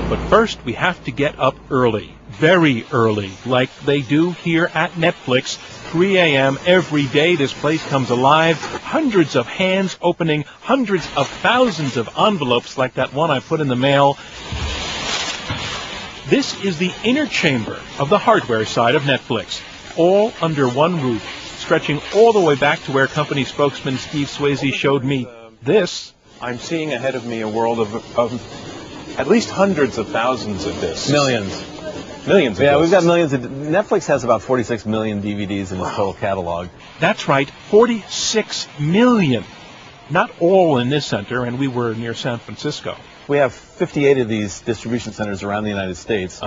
But first, we have to get up early, very early, like they do here at Netflix. 3 a.m. every day, this place comes alive. Hundreds of hands opening hundreds of thousands of envelopes like that one I put in the mail. This is the inner chamber of the hardware side of Netflix, all under one roof, stretching all the way back to where company spokesman Steve Swayze showed me this. I'm seeing ahead of me a world of at least hundreds of thousands of discs. Millions. Millions of Yeah, discs. we've got millions. Netflix has about 46 million DVDs in its total catalog. That's right, 46 million. Not all in this center, and we were near San Francisco. We have 58 of these distribution centers around the United States,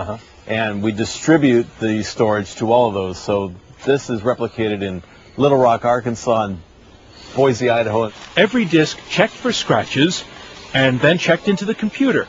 and we distribute the storage to all of those. So this is replicated in Little Rock, Arkansas, and Boise, Idaho. Every disc checked for scratches and then checked into the computer,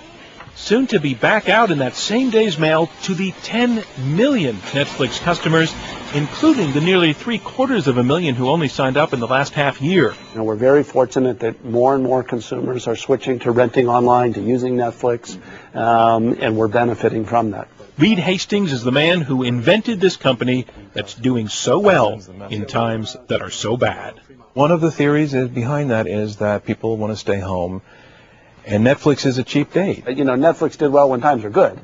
soon to be back out in that same day's mail to the 10 million Netflix customers, including the nearly 750,000 who only signed up in the last half year. We're very fortunate that more and more consumers are switching to renting online, to using Netflix, and we're benefiting from that. Reed Hastings is the man who invented this company that's doing so well in times that are so bad. One of the theories behind that is that people want to stay home, and Netflix is a cheap date. Netflix did well when times are good,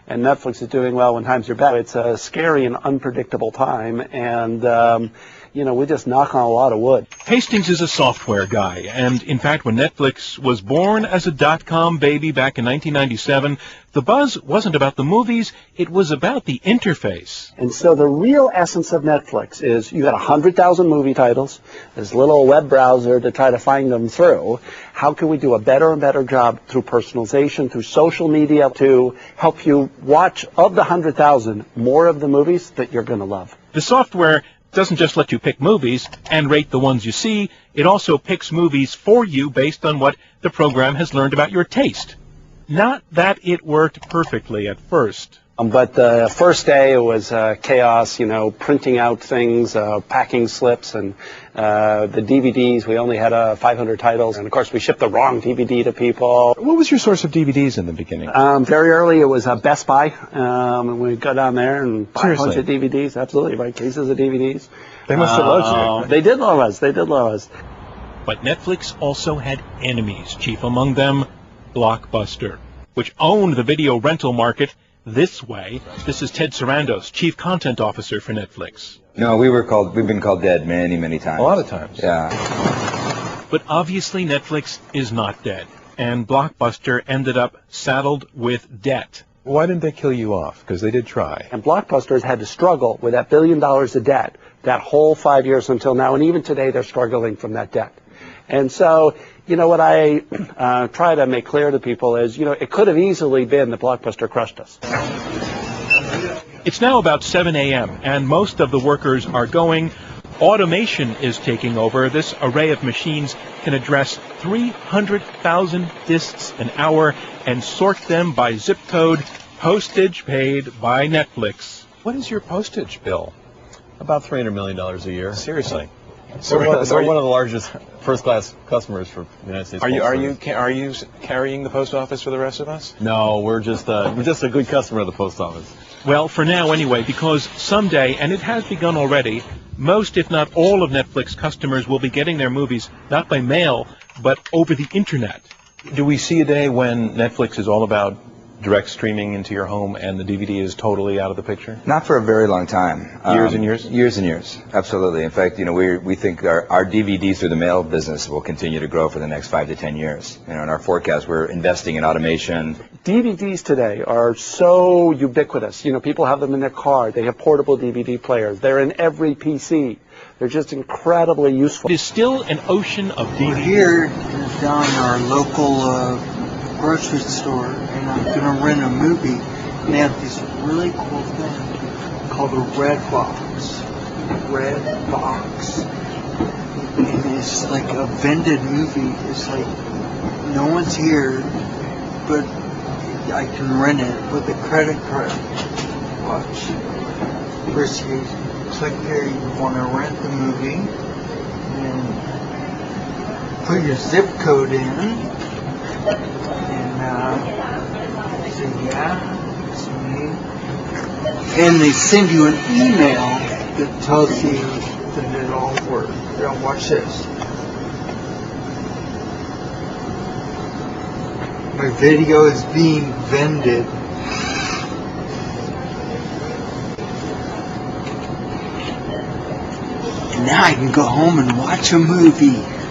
and Netflix is doing well when times are bad. It's a scary and unpredictable time, and we just knock on a lot of wood. Hastings is a software guy, and in fact, when Netflix was born as a dot-com baby back in 1997, the buzz wasn't about the movies, it was about the interface. And so the real essence of Netflix is you got 100,000 movie titles, this little web browser to try to find them through. How can we do a better and better job through personalization, through social media, to help you watch, of the 100,000, more of the movies that you're going to love? The software doesn't just let you pick movies and rate the ones you see, it also picks movies for you based on what the program has learned about your taste. Not that it worked perfectly at first. But the first day it was chaos, printing out things, packing slips, and the DVDs, we only had 500 titles, and of course we shipped the wrong DVD to people. What was your source of DVDs in the beginning? Very early it was Best Buy, and we'd go down there and buy a bunch of DVDs, absolutely, buy cases of DVDs. They must have loved you. They did love us, But Netflix also had enemies, chief among them Blockbuster, which owned the video rental market this way. This is Ted Sarandos, Chief Content Officer for Netflix. No, we've been called dead many, many times. A lot of times. Yeah. But obviously Netflix is not dead, and Blockbuster ended up saddled with debt. Why didn't they kill you off? Because they did try. And Blockbuster has had to struggle with that $1 billion of debt that whole 5 years until now, and even today they're struggling from that debt. And so, what I try to make clear to people is, it could have easily been that Blockbuster crushed us. It's now about 7 a.m., and most of the workers are going. Automation is taking over. This array of machines can address 300,000 discs an hour and sort them by zip code, postage paid by Netflix. What is your postage bill? About $300 million a year. Seriously. So we're one of the largest first-class customers for the United States. Are you carrying the post office for the rest of us? No, we're just a good customer of the post office. Well, for now anyway, because someday, and it has begun already, most, if not all, of Netflix customers will be getting their movies not by mail, but over the internet. Do we see a day when Netflix is all about direct streaming into your home and the DVD is totally out of the picture? Not for a very long time. Years and years? Years and years, absolutely. In fact, we think our DVDs through the mail business will continue to grow for the next 5 to 10 years. In our forecast, we're investing in automation. DVDs today are so ubiquitous. People have them in their car. They have portable DVD players. They're in every PC. They're just incredibly useful. It is still an ocean of DVDs. Here is down our local grocery store, and I'm going to rent a movie, and they have this really cool thing called a Red Box. Red Box. And it's like a vended movie. It's like no one's here, but I can rent it with a credit card. Watch. First you click there, you want to rent the movie, and put your zip code in. And say, yeah, it's me. And they send you an email that tells you that it all worked. Now watch this. My video is being vended. And now I can go home and watch a movie.